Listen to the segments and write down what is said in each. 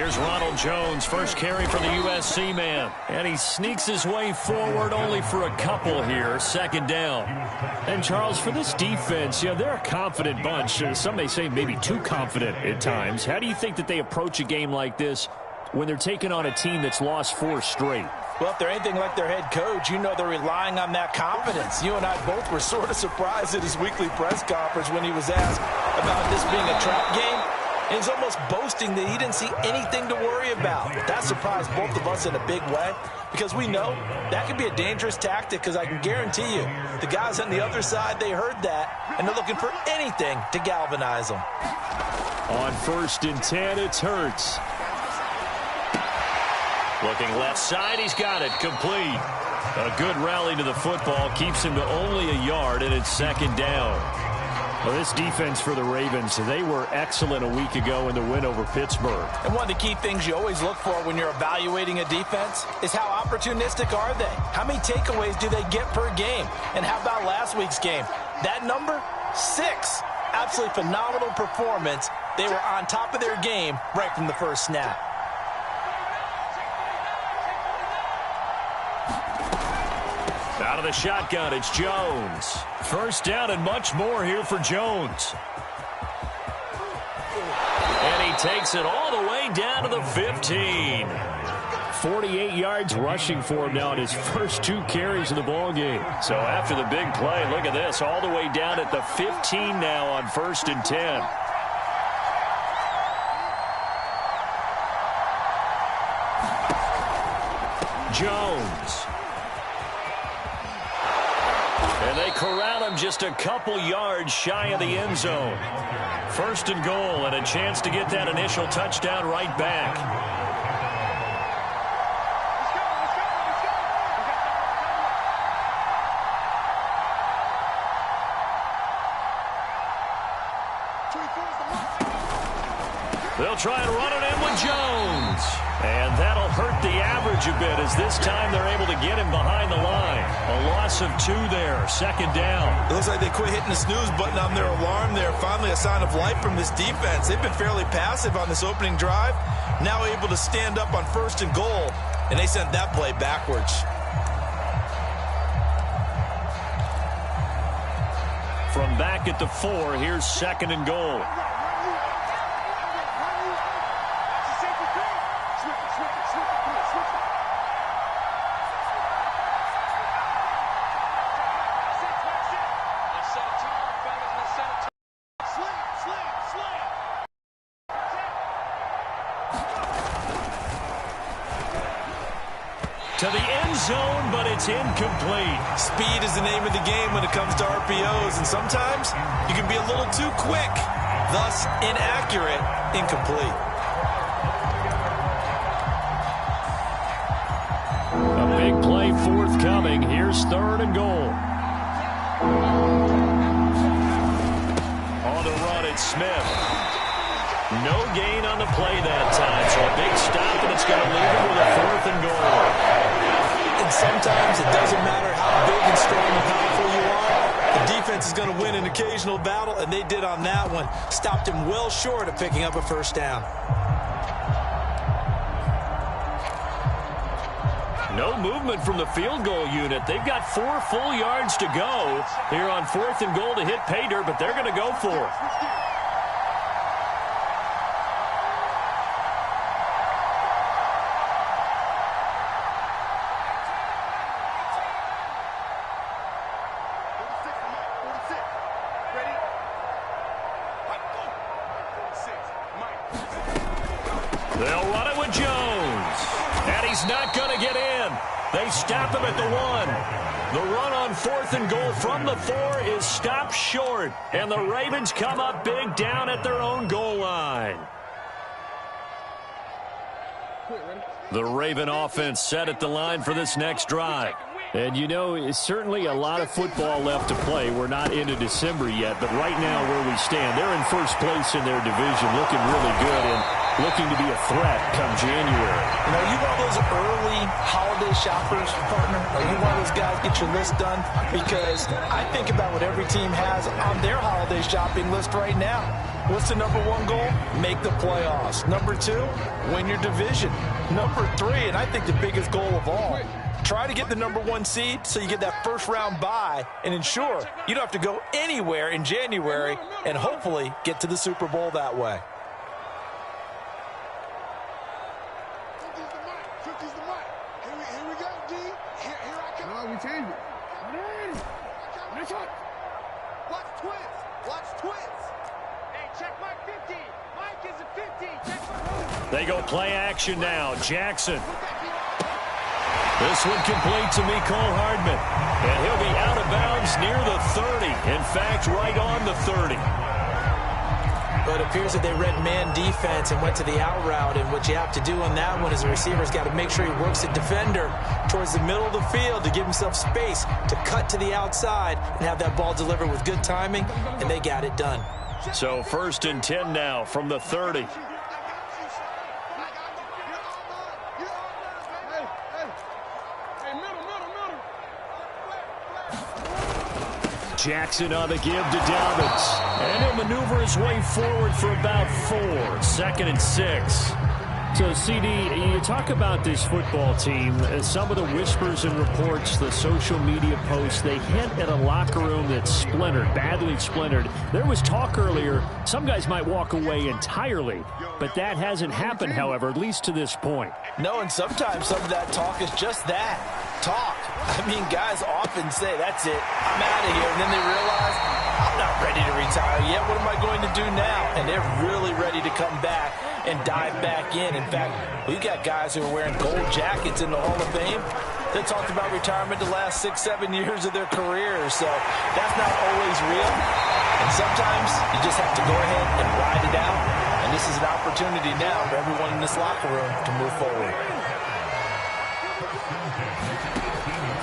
Here's Ronald Jones, first carry for the USC man. And he sneaks his way forward only for a couple here, second down. And, Charles, for this defense, they're a confident bunch. Some may say maybe too confident at times. How do you think that they approach a game like this when they're taking on a team that's lost 4 straight? Well, if they're anything like their head coach, they're relying on that confidence. You and I both were sort of surprised at his weekly press conference when he was asked about this being a trap game. And he's almost boasting that he didn't see anything to worry about. That surprised both of us in a big way because we know that could be a dangerous tactic because I can guarantee you the guys on the other side, they heard that, and they're looking for anything to galvanize them. On 1st and 10, it's Hurts. Looking left side, he's got it, complete. A good rally to the football keeps him to only a yard, and it's second down. Well, this defense for the Ravens, they were excellent a week ago in the win over Pittsburgh. And one of the key things you always look for when you're evaluating a defense is how opportunistic are they? How many takeaways do they get per game? And how about last week's game? That number, 6. Absolutely phenomenal performance. They were on top of their game right from the first snap. Out of the shotgun, it's Jones. First down and much more here for Jones. And he takes it all the way down to the 15. 48 yards rushing for him now in his first 2 carries of the ballgame. So after the big play, look at this, all the way down at the 15 now on 1st and 10. Jones. And they corral him just a couple yards shy of the end zone. 1st and goal and a chance to get that initial touchdown right back. They'll try and run it in with Jones. And that'll hurt the average a bit as this time they're able to get him behind the line. A loss of 2 there, second down. It looks like they quit hitting the snooze button on their alarm there. Finally a sign of life from this defense. They've been fairly passive on this opening drive. Now able to stand up on 1st and goal. And they sent that play backwards. From back at the 4, here's 2nd and goal. To the end zone, but it's incomplete. Speed is the name of the game when it comes to RPOs, and sometimes you can be a little too quick, thus inaccurate, incomplete. A big play forthcoming. Here's 3rd and goal. On the run, it's Smith. No gain on the play that time, so a big stop, and it's going to leave him with a 4th and goal. And sometimes it doesn't matter how big and strong and powerful you are. The defense is going to win an occasional battle, and they did on that one. Stopped him well short of picking up a 1st down. No movement from the field goal unit. They've got 4 full yards to go here on 4th and goal to hit pay dirt, but they're going to go for it. They'll run it with Jones. And he's not going to get in. They stop him at the 1. The run on 4th and goal from the 4 is stopped short. And the Ravens come up big down at their own goal line. The Raven offense set at the line for this next drive. And it's certainly a lot of football left to play. We're not into December yet, but right now where we stand, they're in first place in their division, looking really good. And looking to be a threat come January. You know, you one of those early holiday shoppers, partner? Are you one of those guys get your list done? Because I think about what every team has on their holiday shopping list right now. What's the number one goal? Make the playoffs. Number two, win your division. Number three, and I think the biggest goal of all, try to get the number one seed so you get that first round bye and ensure you don't have to go anywhere in January and hopefully get to the Super Bowl that way. Here we go, D. Here I come. Oh, we changed it. Watch twins. Watch twins. Hey, check Mike 15. Mike is a 15. Check Mike. They go play action now. Jackson. This one complete to Mecole Hardman. And he'll be out of bounds near the 30. In fact, right on the 30. But it appears that they read man defense and went to the out route. And what you have to do on that one is the receiver's got to make sure he works the defender towards the middle of the field to give himself space to cut to the outside and have that ball delivered with good timing, and they got it done. So 1st and 10 now from the 30. Jackson on the give to Dobbins. And he'll maneuver his way forward for about 4. 2nd and 6. So, CD, you talk about this football team, some of the whispers and reports, the social media posts, they hint at a locker room that's splintered, badly splintered. There was talk earlier, some guys might walk away entirely, but that hasn't happened, however, at least to this point. No, and sometimes some of that talk is just that, talk. I mean, guys often say, that's it, I'm out of here, and then they realize, I'm not ready to retire yet, what am I going to do now? And they're really ready to come back and dive back in. In fact, we've got guys who are wearing gold jackets in the Hall of Fame that talked about retirement the last 6-7 years of their careers. So that's not always real. And sometimes you just have to go ahead and ride it out. And this is an opportunity now for everyone in this locker room to move forward.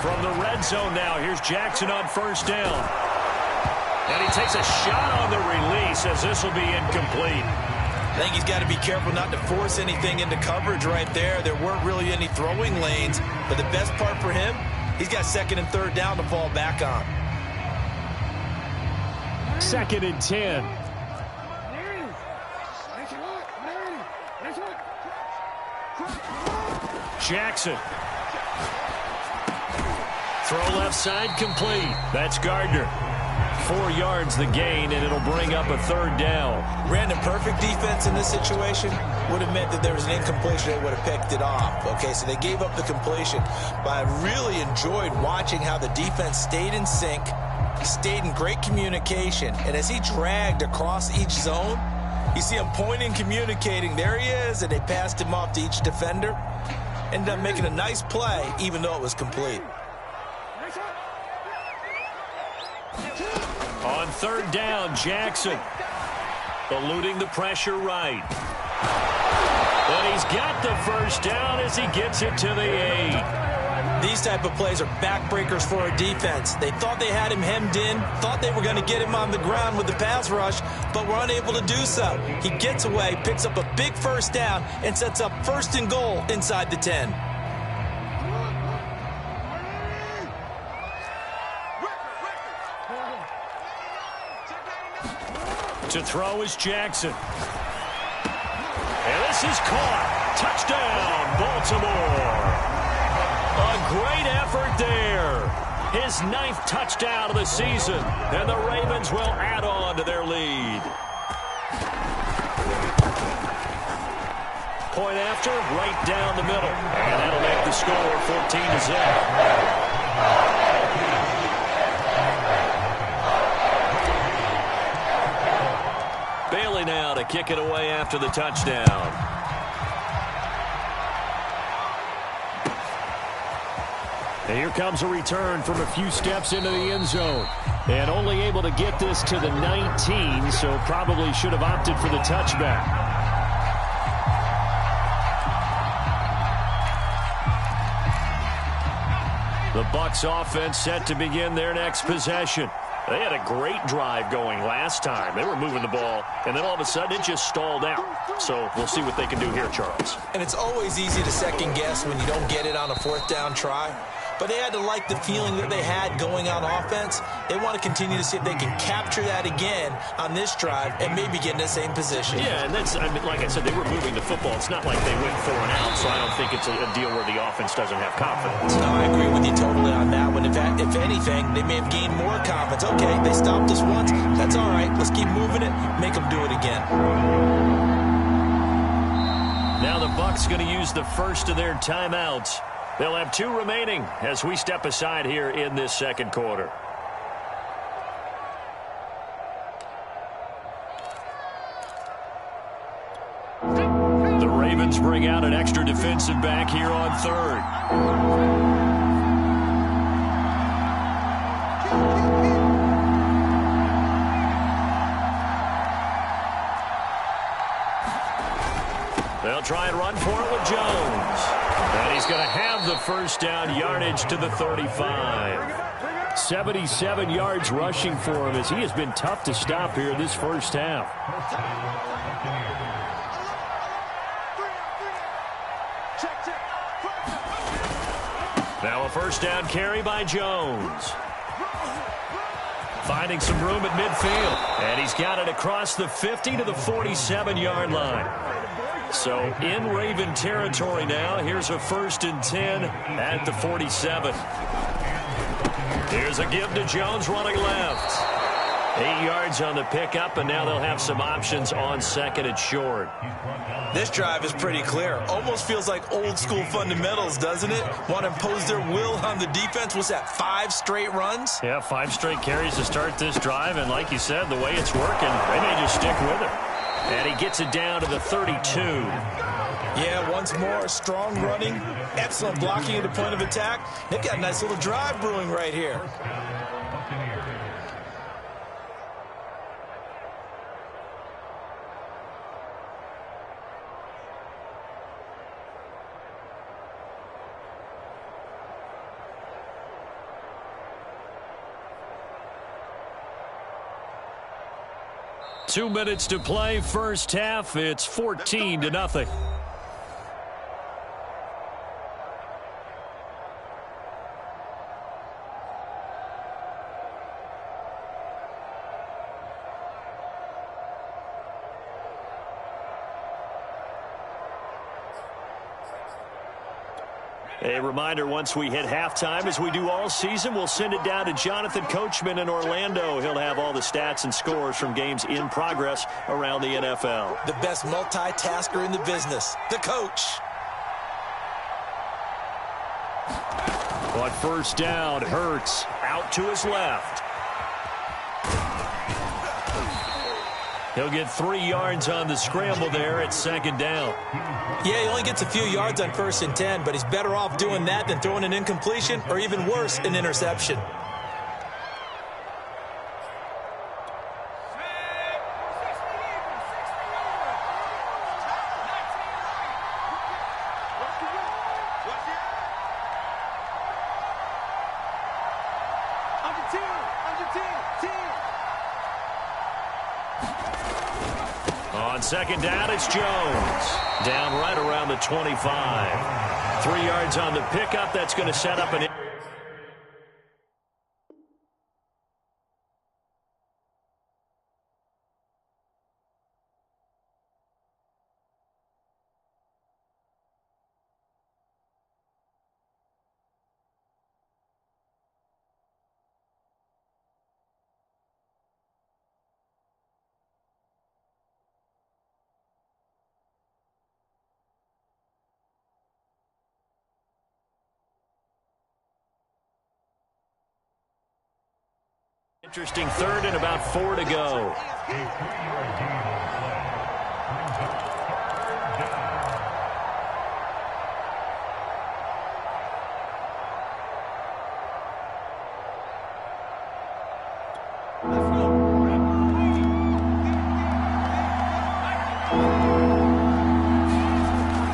From the red zone now, here's Jackson on 1st down. And he takes a shot on the release as this will be incomplete. I think he's got to be careful not to force anything into coverage right there. There weren't really any throwing lanes, but the best part for him, he's got 2nd and 3rd down to fall back on. 2nd and 10. Jackson. Throw left side complete. That's Gardner. 4 yards the gain, and it'll bring up a 3rd down. Brandon, perfect defense in this situation would have meant that there was an incompletion. They would have picked it off. Okay, so they gave up the completion. But I really enjoyed watching how the defense stayed in sync, stayed in great communication, and as he dragged across each zone, you see him pointing, communicating. There he is, and they passed him off to each defender. Ended up making a nice play, even though it was complete. On 3rd down, Jackson eluding the pressure right. And he's got the 1st down as he gets it to the 8. These type of plays are backbreakers for a defense. They thought they had him hemmed in, thought they were going to get him on the ground with the pass rush, but were unable to do so. He gets away, picks up a big 1st down, and sets up 1st and goal inside the 10. To throw is Jackson. And this is caught. Touchdown, Baltimore. A great effort there. His 9th touchdown of the season. And the Ravens will add on to their lead. Point after, right down the middle. And that'll make the score 14-0. Bailey now to kick it away after the touchdown. And here comes a return from a few steps into the end zone. And only able to get this to the 19, so probably should have opted for the touchback. The Bucs offense set to begin their next possession. They had a great drive going last time. They were moving the ball, and then all of a sudden it just stalled out. So we'll see what they can do here, Charles. And it's always easy to second guess when you don't get it on a fourth down try. But they had to like the feeling that they had going on offense. They want to continue to see if they can capture that again on this drive and maybe get in the same position. Yeah, and that's, I mean, like I said, they were moving the football. It's not like they went 4 and out, so I don't think it's a deal where the offense doesn't have confidence. No, I agree with you totally on that one. In fact, if anything, they may have gained more confidence. Okay, they stopped us once. That's all right. Let's keep moving it. Make them do it again. Now the Bucs going to use the first of their timeouts. They'll have 2 remaining as we step aside here in this second quarter. The Ravens bring out an extra defensive back here on third. They'll try and run for it with Jones. And he's going to have the first down yardage to the 35. 77 yards rushing for him as he has been tough to stop here this first half. Now a first down carry by Jones. Finding some room at midfield. And he's got it across the 50 to the 47-yard line. So in Raven territory now. Here's a 1st and 10 at the 47. Here's a give to Jones running left. 8 yards on the pickup, and now they'll have some options on 2nd and short. This drive is pretty clear. Almost feels like old school fundamentals, doesn't it? Want to impose their will on the defense. What's that, 5 straight runs? Yeah, 5 straight carries to start this drive, and like you said, the way it's working, they may just stick with it. And he gets it down to the 32. Yeah, once more, strong running, excellent blocking at the point of attack. They've got a nice little drive brewing right here. Two minutes to play, first half. It's 14-0. A reminder, once we hit halftime, as we do all season, we'll send it down to Jonathan Coachman in Orlando. He'll have all the stats and scores from games in progress around the NFL. The best multitasker in the business, the coach. On first down, Hurts out to his left. He'll get 3 yards on the scramble there at 2nd down. Yeah, he only gets a few yards on 1st and 10, but he's better off doing that than throwing an incompletion or even worse, an interception. On 2nd down, it's Jones. Down right around the 25. 3 yards on the pickup. That's going to set up an... Interesting 3rd and about 4 to go.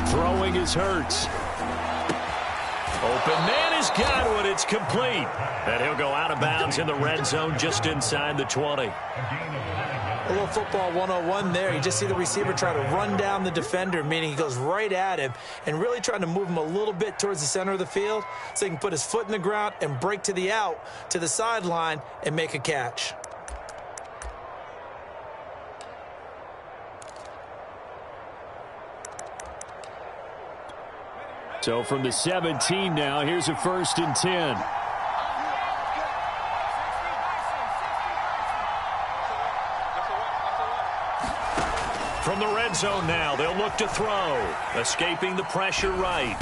Throwing is Hurts. Open man is Godwin, it's complete. And he'll go out of bounds in the red zone just inside the 20. A little football 101 there. You just see the receiver try to run down the defender, meaning he goes right at him and really trying to move him a little bit towards the center of the field so he can put his foot in the ground and break to the out, to the sideline, and make a catch. So from the 17 now, here's a 1st and 10. From the red zone now, they'll look to throw. Escaping the pressure right.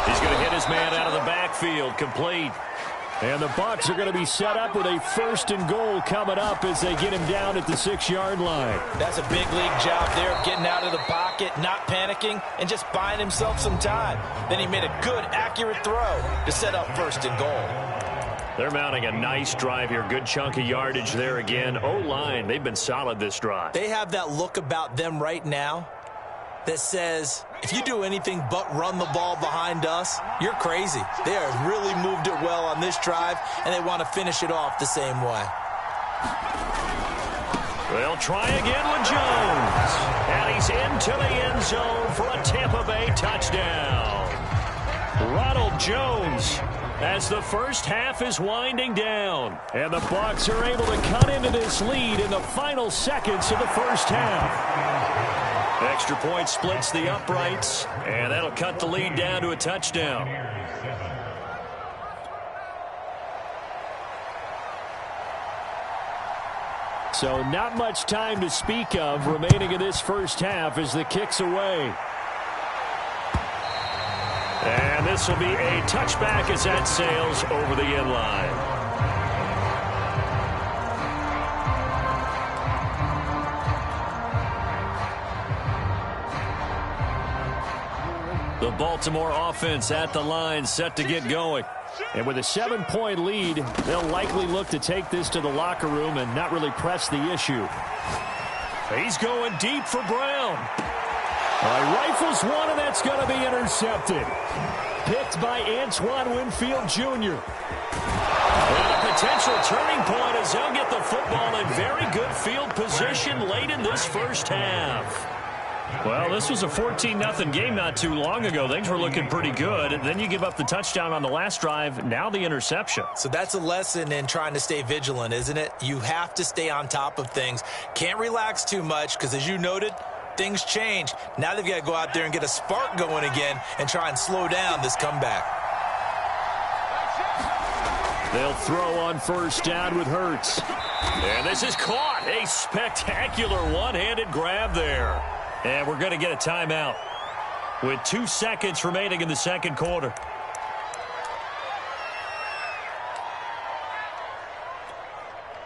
He's going to hit his man out of the backfield. Complete. And the Bucs are going to be set up with a 1st and goal coming up as they get him down at the 6-yard line. That's a big league job there of getting out of the pocket, not panicking, and just buying himself some time. Then he made a good, accurate throw to set up 1st and goal. They're mounting a nice drive here. Good chunk of yardage there again. O-line, they've been solid this drive. They have that look about them right now that says, if you do anything but run the ball behind us, you're crazy. They have really moved it well on this drive, and they want to finish it off the same way. They'll try again with Jones. And he's into the end zone for a Tampa Bay touchdown. Ronald Jones, as the first half is winding down. And the Bucs are able to cut into this lead in the final seconds of the first half. Extra point splits the uprights, and that'll cut the lead down to a touchdown. So not much time to speak of remaining in this first half as the kick's away. And this will be a touchback as that sails over the end line. The Baltimore offense at the line, set to get going. And with a 7-point lead, they'll likely look to take this to the locker room and not really press the issue. He's going deep for Brown. Rifles one, and that's going to be intercepted. Picked by Antoine Winfield Jr. And a potential turning point as they'll get the football in very good field position late in this first half. Well, this was a 14-0 game not too long ago. Things were looking pretty good. Then you give up the touchdown on the last drive. Now the interception. So that's a lesson in trying to stay vigilant, isn't it? You have to stay on top of things. Can't relax too much because, as you noted, things change. Now they've got to go out there and get a spark going again and try and slow down this comeback. They'll throw on first down with Hurts. And this is caught. A spectacular one-handed grab there. And we're going to get a timeout with 2 seconds remaining in the second quarter.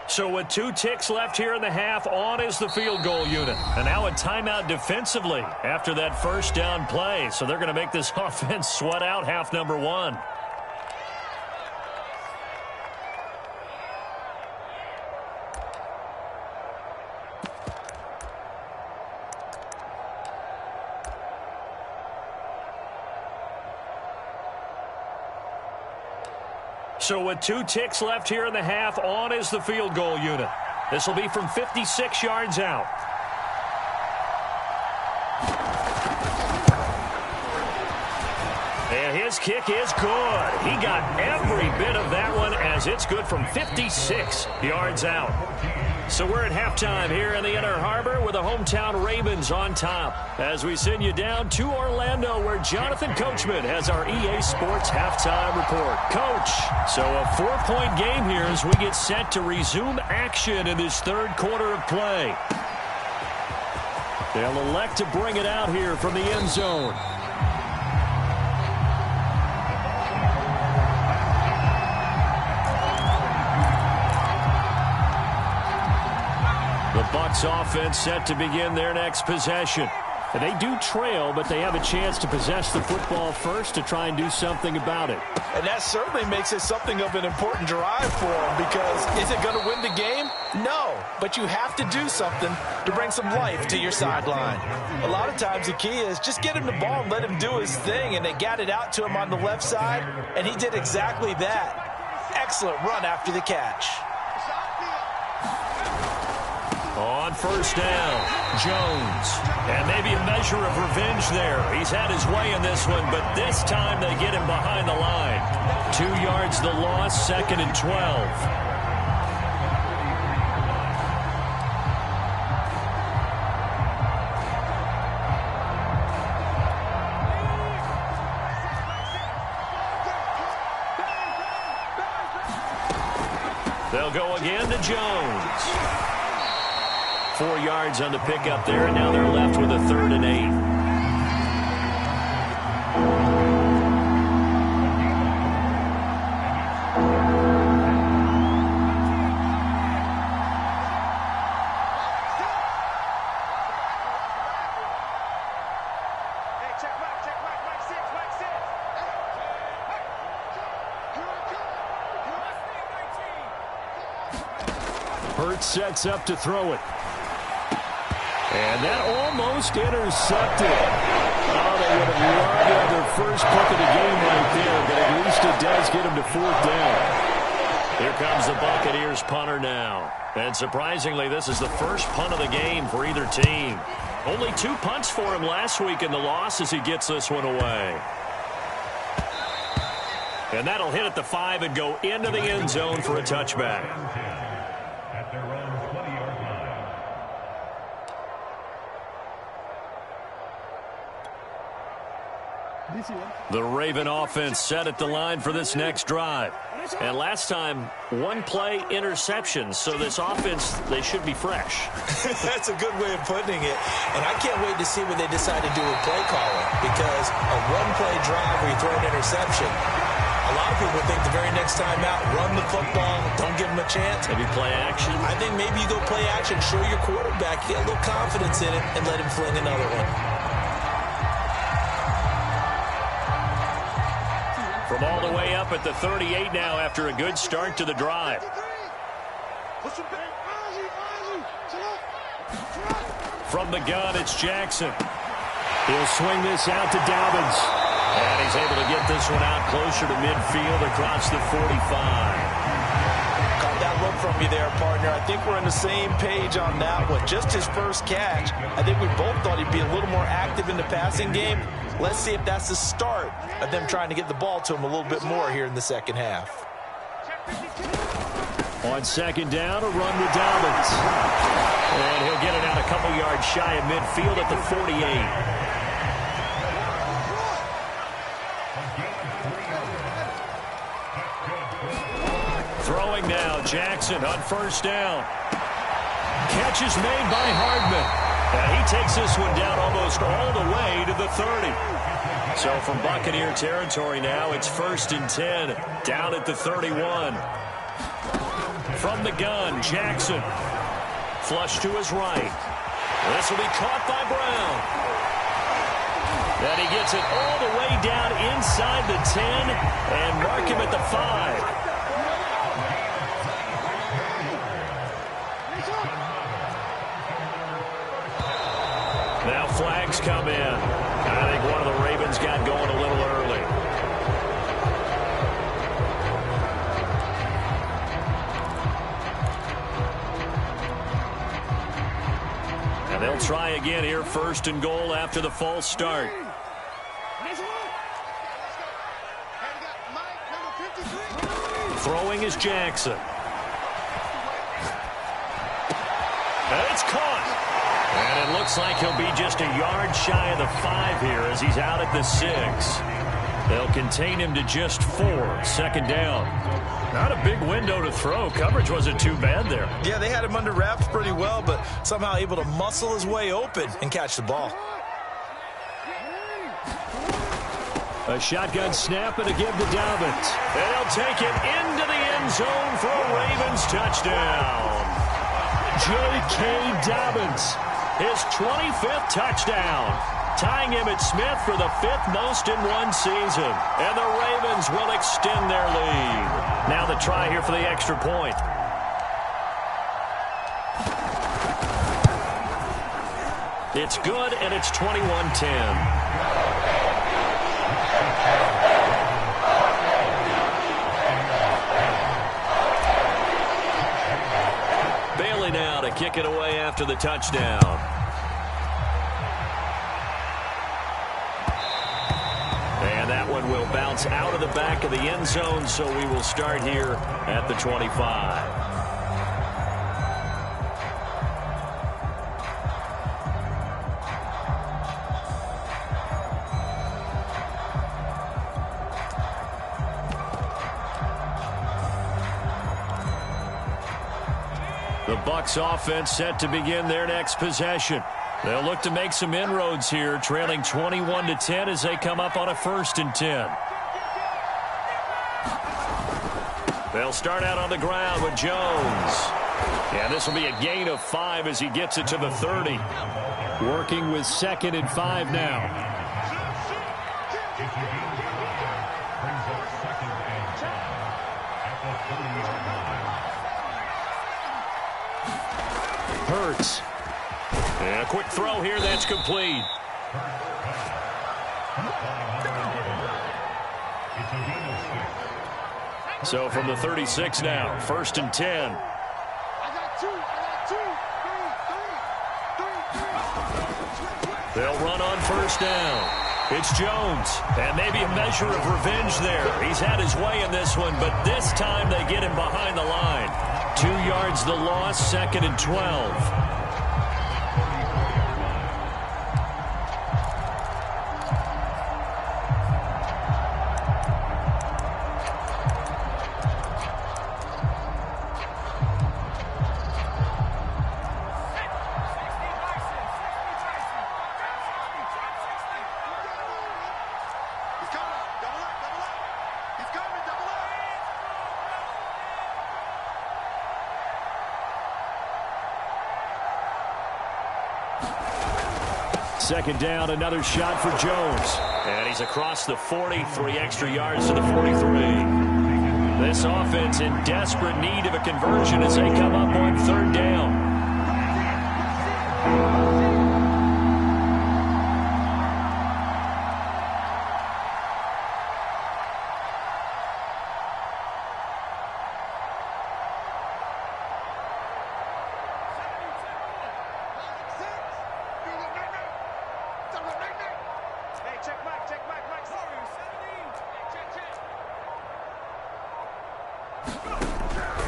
So with 2 ticks left here in the half, on is the field goal unit. And now a timeout defensively after that first down play. So they're going to make this offense sweat out half number 1. So with 2 ticks left here in the half, on is the field goal unit. This will be from 56 yards out. And his kick is good. He got every bit of that one as it's good from 56 yards out. So we're at halftime here in the Inner Harbor with the hometown Ravens on top as we send you down to Orlando where Jonathan Coachman has our EA Sports halftime report. Coach, so a 4-point game here as we get set to resume action in this third quarter of play. They'll elect to bring it out here from the end zone. The Bucs offense set to begin their next possession. And they do trail, but they have a chance to possess the football first to try and do something about it. And that certainly makes it something of an important drive for them, because is it going to win the game? No, but you have to do something to bring some life to your sideline. A lot of times the key is just get him the ball and let him do his thing, and they got it out to him on the left side, and he did exactly that. Excellent run after the catch. On first down, Jones. And maybe a measure of revenge there. He's had his way in this one, but this time they get him behind the line. 2 yards the loss, 2nd and 12. They'll go again to Jones. 4 yards on the pickup there, and now they're left with a 3rd and 8. Hurts sets up to throw it. And that almost intercepted. Oh, they would have loved to have their first pick of the game right there, but at least it does get them to 4th down. Here comes the Buccaneers punter now. And surprisingly, this is the first punt of the game for either team. Only 2 punts for him last week in the loss as he gets this one away. And that'll hit at the 5 and go into the end zone for a touchback. The Raven offense set at the line for this next drive. And last time, 1 play interception. So this offense, they should be fresh. That's a good way of putting it. And I can't wait to see what they decide to do with play calling. Because a 1-play drive where you throw an interception, a lot of people think the very next time out, run the football, don't give them a chance. Maybe play action? I think maybe you go play action, show your quarterback, get a little confidence in it, and let him fling another one. From all the way up at the 38 now after a good start to the drive. From the gun, it's Jackson. He'll swing this out to Dobbins. And he's able to get this one out closer to midfield across the 45. Caught that look from you there, partner. I think we're on the same page on that one. Just his first catch. I think we both thought he'd be a little more active in the passing game. Let's see if that's the start of them trying to get the ball to him a little bit more here in the second half. On second down, a run with Dobbins. And he'll get it out a couple yards shy of midfield at the 48. Throwing now, Jackson on first down. Catch is made by Hardman. And he takes this one down almost all the way to the 30. So from Buccaneer territory now, it's 1st and 10, down at the 31. From the gun, Jackson. Flush to his right. This will be caught by Brown. And he gets it all the way down inside the 10 and mark him at the 5. Now flags come in. I think one of the Ravens got going a little early. And they'll try again here, 1st and goal after the false start. Throwing is Jackson. And it's caught. And it looks like he'll be just a yard shy of the 5 here as he's out at the 6. They'll contain him to just 4. 2nd down. Not a big window to throw. Coverage wasn't too bad there. Yeah, they had him under wraps pretty well, but somehow able to muscle his way open and catch the ball. A shotgun snap and a give to Dobbins. And he'll take it into the end zone for a Ravens touchdown. J.K. Dobbins. his 25th touchdown, tying Emmitt Smith for the 5th most in one season. And the Ravens will extend their lead. Now the try here for the extra point. It's good, and it's 21-10. Bailey now to kick it away after the touchdown. And that one will bounce out of the back of the end zone, so we will start here at the 25. The Bucs offense set to begin their next possession. They'll look to make some inroads here, trailing 21-10 as they come up on a 1st and 10. They'll start out on the ground with Jones. And this will be a gain of 5 as he gets it to the 30. Working with 2nd and 5 now. Hurts. And a quick throw here that's complete. So from the 36 now, 1st and 10. They'll run on 1st down. It's Jones, and maybe a measure of revenge there. He's had his way in this one, but this time they get him behind the line. 2 yards the loss, 2nd and 12. Second down, another shot for Jones. And he's across the 40, 3 extra yards to the 43. This offense in desperate need of a conversion as they come up on 3rd down.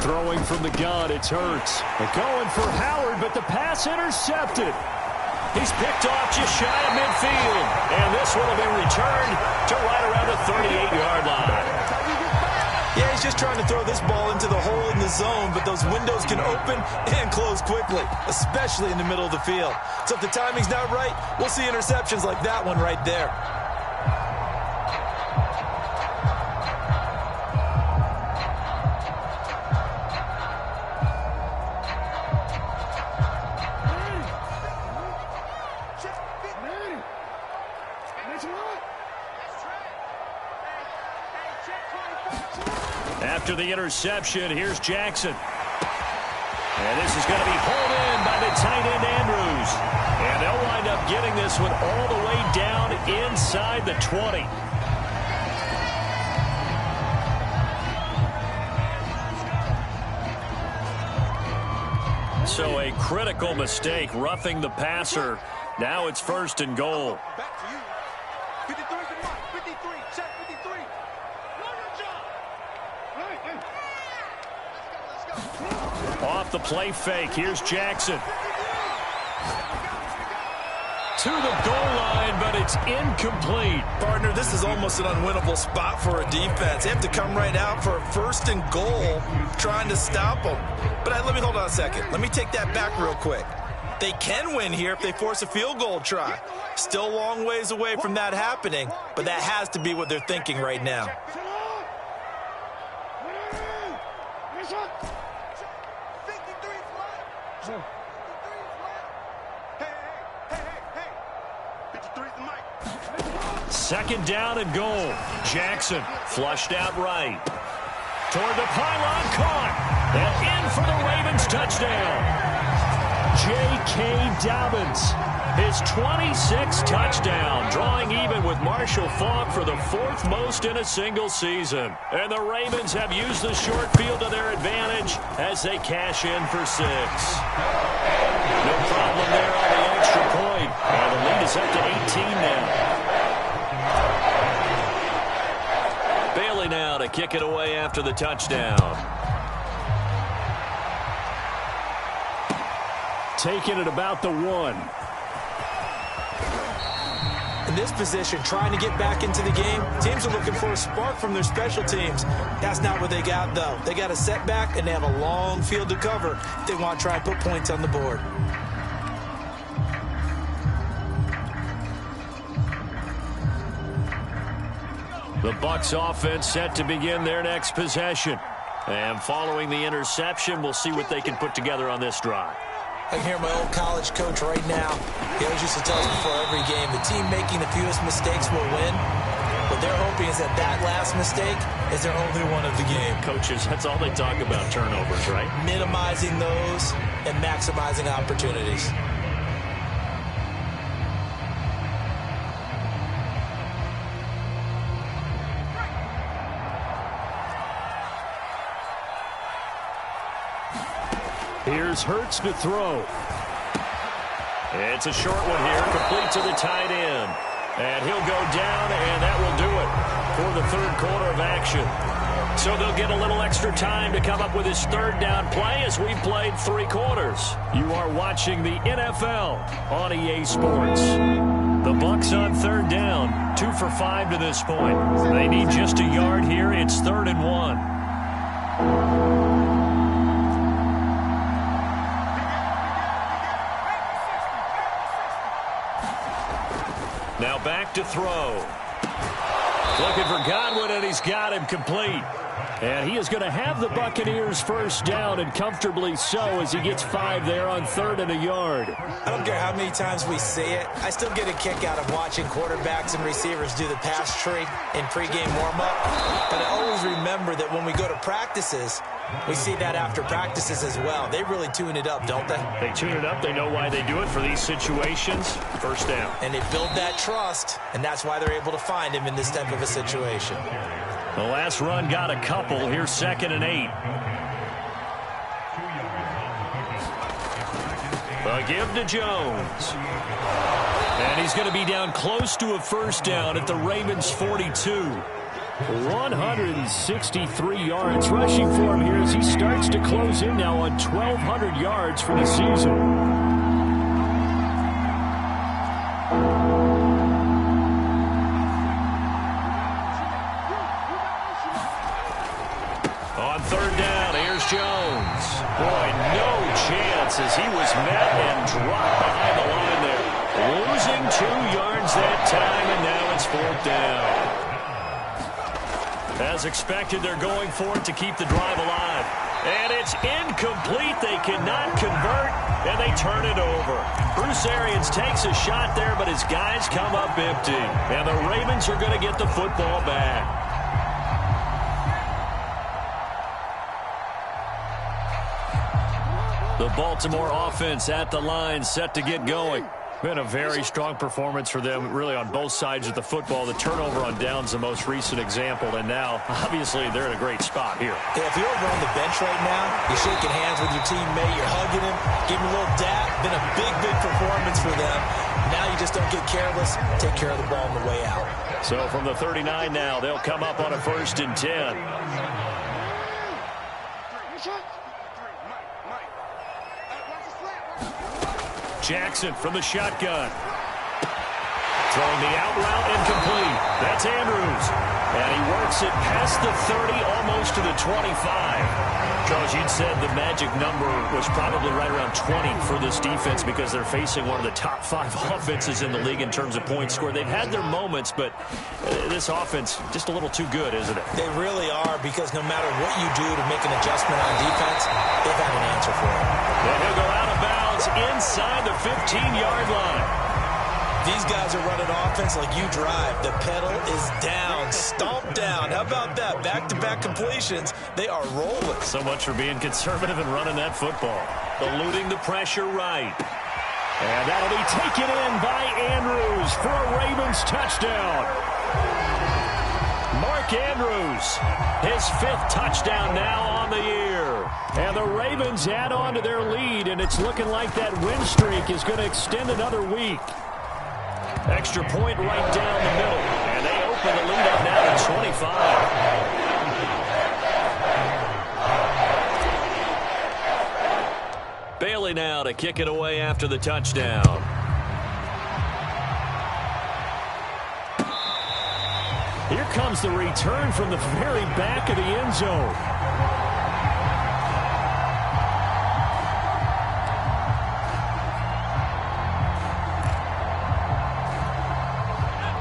Throwing from the gun, it's Hurts. And going for Howard, but the pass intercepted. He's picked off just shy of midfield. And this one will be returned to right around the 38-yard line. Yeah, he's just trying to throw this ball into the hole in the zone, but those windows can open and close quickly, especially in the middle of the field. So if the timing's not right, we'll see interceptions like that one right there. After the interception, here's Jackson. And this is going to be pulled in by the tight end Andrews. And they'll wind up getting this one all the way down inside the 20. So a critical mistake, roughing the passer. Now it's 1st and goal. Back to you. 53 is the mark. 53. Check 53. Off the play fake. Here's Jackson. To the goal line, but it's incomplete. Partner, this is almost an unwinnable spot for a defense. They have to come right out for a 1st and goal, trying to stop them. But let me hold on a second. Let me take that back real quick. They can win here if they force a field goal try. Still a long ways away from that happening, but that has to be what they're thinking right now. second down and goal. Jackson flushed out right. Toward the pylon, caught. And in for the Ravens touchdown. J.K. Dobbins, his 26th touchdown, drawing even with Marshall Faulk for the 4th most in a single season. And the Ravens have used the short field to their advantage as they cash in for 6. No problem there on the extra point. And the lead is up to 18 now. Bailey now to kick it away after the touchdown. Taking it about the 1. In this position, trying to get back into the game, teams are looking for a spark from their special teams. That's not what they got, though. They got a setback, and they have a long field to cover if they want to try and put points on the board. The Bucs offense set to begin their next possession. And following the interception, we'll see what they can put together on this drive. I can hear my old college coach right now. He always used to tell us before every game, the team making the fewest mistakes will win. What they're hoping is that that last mistake is their only one of the game. Coaches, that's all they talk about, turnovers, right? Minimizing those and maximizing opportunities. Here's Hurts to throw. It's a short one here, complete to the tight end. And he'll go down, and that will do it for the third quarter of action. So they'll get a little extra time to come up with his third down play as we've played 3 quarters. You are watching the NFL on EA Sports. The Bucs on third down, 2 for 5 to this point. They need just a yard here. It's 3rd and 1. Now back to throw. Looking for Godwin, and he's got him complete. And he is going to have the Buccaneers first down, and comfortably so, as he gets 5 there on 3rd and a yard. I don't care how many times we say it. I still get a kick out of watching quarterbacks and receivers do the pass tree in pregame warm-up. But I always remember that when we go to practices, we see that after practices as well. They really tune it up, don't they? They tune it up. They know why they do it for these situations. First down. And they build that trust, and that's why they're able to find him in this type of a situation. The last run got a couple. Here's 2nd and 8. A give to Jones. And he's going to be down close to a first down at the Ravens 42. 163 yards rushing for him here as he starts to close in now on 1,200 yards for the season. On third down, here's Jones. Boy, no chance as he was met and dropped behind the line there. Losing 2 yards that time, and now it's 4th down. As expected, they're going for it to keep the drive alive. And it's incomplete. They cannot convert, and they turn it over. Bruce Arians takes a shot there, but his guys come up empty. And the Ravens are going to get the football back. The Baltimore offense at the line, set to get going. Been a very strong performance for them, really, on both sides of the football. The turnover on downs, the most recent example, and now, obviously, they're in a great spot here. Yeah, if you're over on the bench right now, you're shaking hands with your teammate, you're hugging him, giving him a little dap. Been a big, big performance for them. Now you just don't get careless. Take care of the ball on the way out. So from the 39 now, they'll come up on a 1st and 10. Jackson from the shotgun. Throwing the out route incomplete. That's Andrews. And he works it past the 30, almost to the 25. Charles, you'd said the magic number was probably right around 20 for this defense because they're facing one of the top 5 offenses in the league in terms of points scored. They've had their moments, but this offense just a little too good, isn't it? They really are, because no matter what you do to make an adjustment on defense, they've had an answer for it. And he'll go out of bounds inside the 15-yard line. These guys are running offense like you drive. The pedal is down, stomped down. How about that? Back-to-back completions. They are rolling. So much for being conservative and running that football. Eluding the pressure right. And that'll be taken in by Andrews for a Ravens touchdown. Mark Andrews, his 5th touchdown now on the year. And the Ravens add on to their lead, and it's looking like that win streak is going to extend another week. Extra point right down the middle, and they open the lead up now to 25. Bailey now to kick it away after the touchdown. Here comes the return from the very back of the end zone.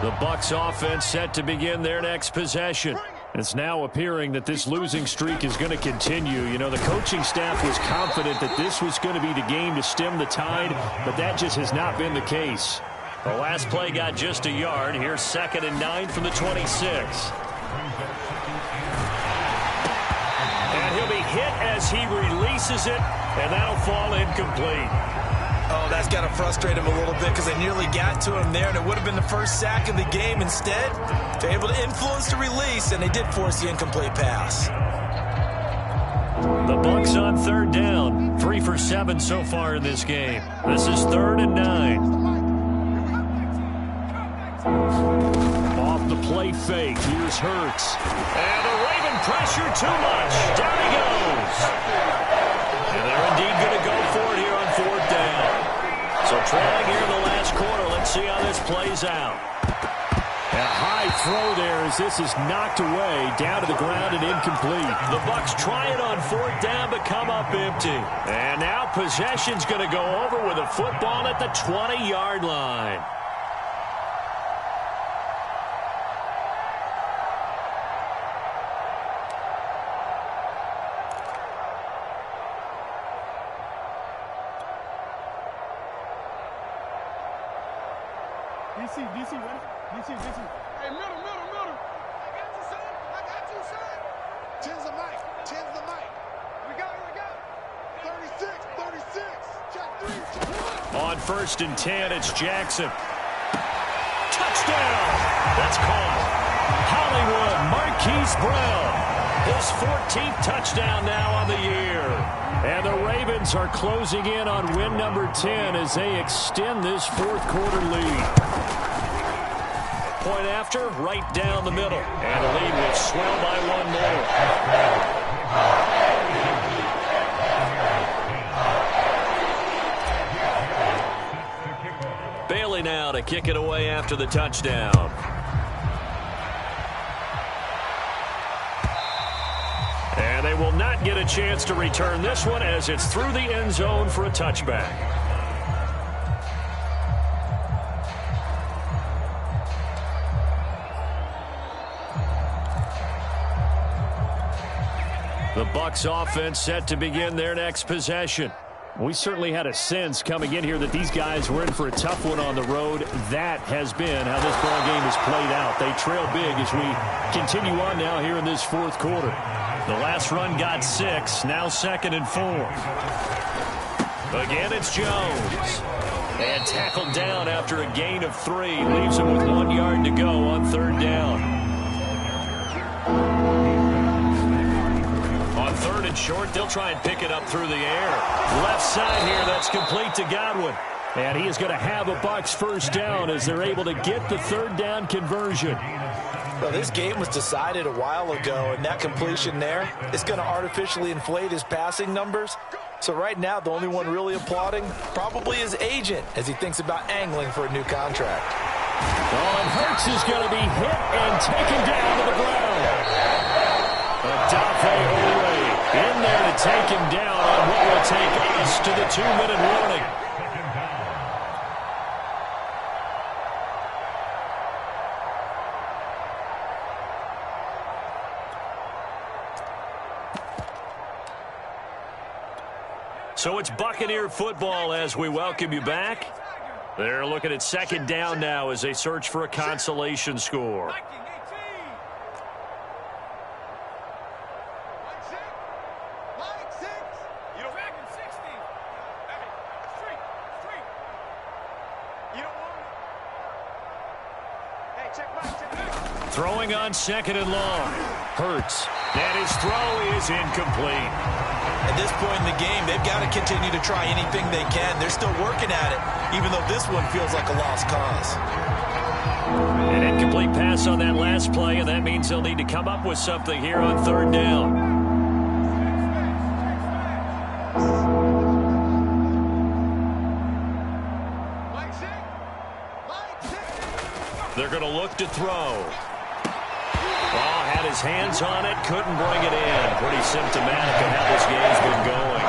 The Bucs offense set to begin their next possession. It's now appearing that this losing streak is going to continue. You know, the coaching staff was confident that this was going to be the game to stem the tide, but that just has not been the case. The last play got just a yard. Here's 2nd and 9 from the 26. And he'll be hit as he releases it, and that'll fall incomplete. Oh, that's got to frustrate him a little bit because they nearly got to him there, and it would have been the first sack of the game. Instead, they're able to influence the release, and they did force the incomplete pass. The Bucs on 3rd down. 3 for 7 so far in this game. This is 3rd and 9. Off the play fake. Here's Hurts. And the Raven pressure too much. Down he goes. And they're indeed going to go for it here on 4th down. So trailing here in the last quarter. Let's see how this plays out. A high throw there as this is knocked away, down to the ground and incomplete. The Bucs try it on 4th down, but come up empty. And now possession's going to go over with a football at the 20-yard line. DC, ready? DC. Hey, middle. I got you, son. 10's the mic. We go. 36. Check 3. On 1st and 10, it's Jackson. Touchdown! That's caught. Hollywood Marquise Brown. His 14th touchdown now on the year. And the Ravens are closing in on win number 10 as they extend this 4th quarter lead. Point after, right down the middle. And the lead will swell by 1 more. Bailey now to kick it away after the touchdown. And they will not get a chance to return this one as it's through the end zone for a touchback. The Bucs offense set to begin their next possession. We certainly had a sense coming in here that these guys were in for a tough one on the road. That has been how this ball game has played out. They trail big as we continue on now here in this 4th quarter. The last run got 6, now 2nd and 4. Again, it's Jones. And tackled down after a gain of 3. Leaves him with 1 yard to go on 3rd down. On 3rd and short, they'll try and pick it up through the air. Left side here, that's complete to Godwin. And he is going to have a Bucs 1st down as they're able to get the 3rd down conversion. Well, this game was decided a while ago, and that completion there is going to artificially inflate his passing numbers. So right now, the only one really applauding probably his agent as he thinks about angling for a new contract. Oh, and Hurts is going to be hit and taken down to the ground. Odafe Oweh in there to take him down on what will take us to the 2-minute warning. So it's Buccaneer football as we welcome you back. They're looking at second down now as they search for a consolation score. Throwing on second and long. Hurts. And his throw is incomplete. At this point in the game, they've got to continue to try anything they can. They're still working at it, even though this one feels like a lost cause. An incomplete pass on that last play, and that means they'll need to come up with something here on third down. They're going to look to throw. Ball had his hands on it, couldn't bring it in. Pretty symptomatic of how this game's been going.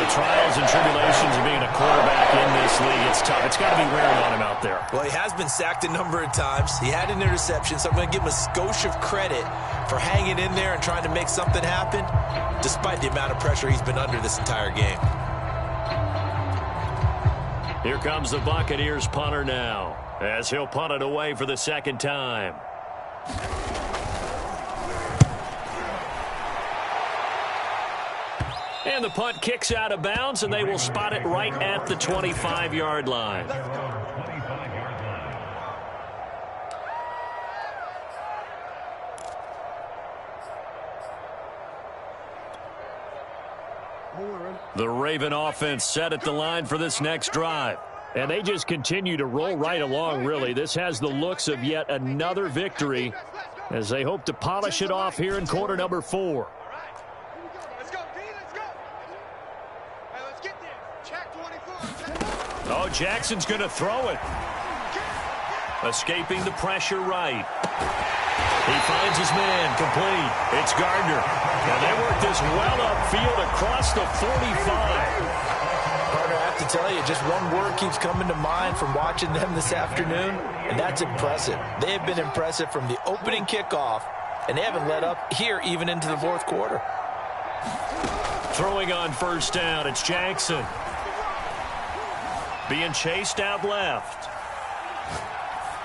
The trials and tribulations of being a quarterback in this league, it's tough. It's got to be wearing on him out there. Well, he has been sacked a number of times. He had an interception, so I'm going to give him a skosh of credit for hanging in there and trying to make something happen, despite the amount of pressure he's been under this entire game. Here comes the Buccaneers punter now, as he'll punt it away for the second time. And the punt kicks out of bounds, and they will spot it right at the 25-yard line. The Raven offense set at the line for this next drive. And they just continue to roll right along, really. This has the looks of yet another victory as they hope to polish it off here in quarter number 4. Oh, Jackson's going to throw it. Escaping the pressure right. He finds his man, complete. It's Gardner. And they work this well upfield across the 45. Partner, I have to tell you, just one word keeps coming to mind from watching them this afternoon, and that's impressive. They have been impressive from the opening kickoff, and they haven't let up here even into the fourth quarter. Throwing on first down, it's Jackson. Being chased out left.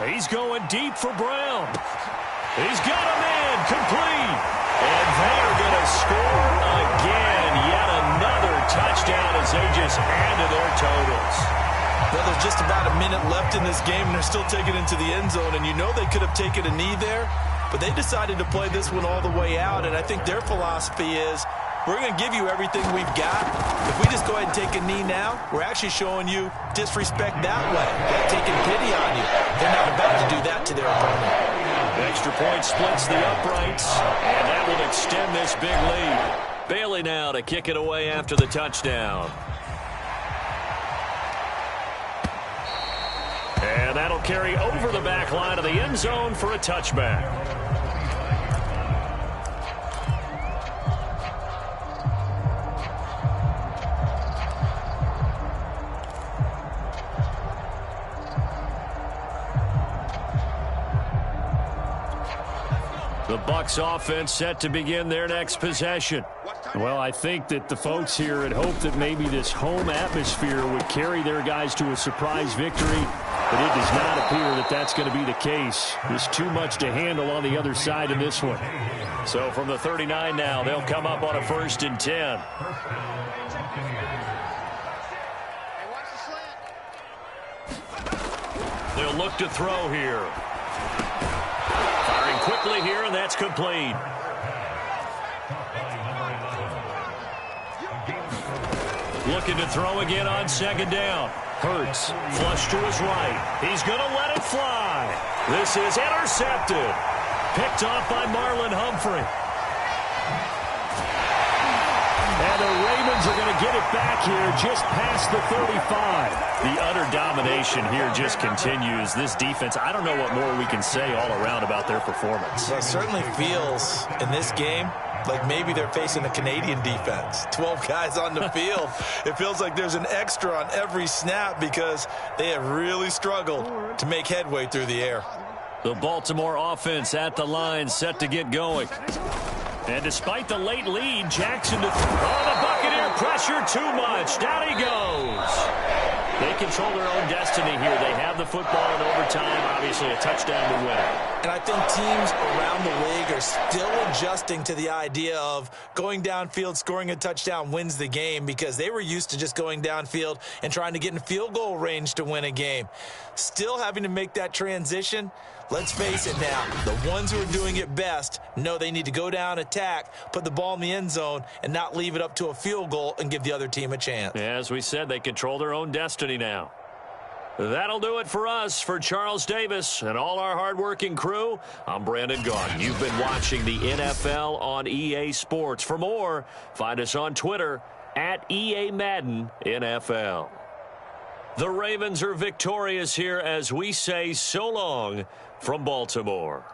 He's going deep for Brown. He's got a man, complete. And they are going to score again. Yet another touchdown as they just add to their totals. Well, there's just about a minute left in this game, and they're still taking it into the end zone. And you know they could have taken a knee there, but they decided to play this one all the way out. And I think their philosophy is, we're going to give you everything we've got. If we just go ahead and take a knee now, we're actually showing you disrespect that way. They're taking pity on you. They're not about to do that to their opponent. Extra point splits the uprights, and that will extend this big lead. Bailey now to kick it away after the touchdown. And that'll carry over the back line of the end zone for a touchback. The Bucs offense set to begin their next possession. Well, I think that the folks here had hoped that maybe this home atmosphere would carry their guys to a surprise victory, but it does not appear that that's going to be the case. There's too much to handle on the other side in this one. So from the 39 now, they'll come up on a 1st and 10. They'll look to throw here. Quickly here, and that's complete. Looking to throw again on second down. Hurts, flush to his right. He's going to let it fly. This is intercepted. Picked off by Marlon Humphrey. And the Ravens are going to get it back here just past the 35. The utter domination here just continues. This defense, I don't know what more we can say all around about their performance. Well, it certainly feels in this game like maybe they're facing a Canadian defense. 12 guys on the field. It feels like there's an extra on every snap because they have really struggled to make headway through the air. The Baltimore offense at the line set to get going. And despite the late lead, Jackson to the Buccaneer pressure too much. Down he goes. They control their own destiny here. They have the football in overtime, obviously a touchdown to win it. And I think teams around the league are still adjusting to the idea of going downfield, scoring a touchdown wins the game, because they were used to just going downfield and trying to get in field goal range to win a game. Still having to make that transition. Let's face it now, the ones who are doing it best know they need to go down, attack, put the ball in the end zone, and not leave it up to a field goal and give the other team a chance. As we said, they control their own destiny now. That'll do it for us. For Charles Davis and all our hardworking crew, I'm Brandon Gaudin. You've been watching the NFL on EA Sports. For more, find us on Twitter at EA Madden NFL. The Ravens are victorious here as we say so long from Baltimore.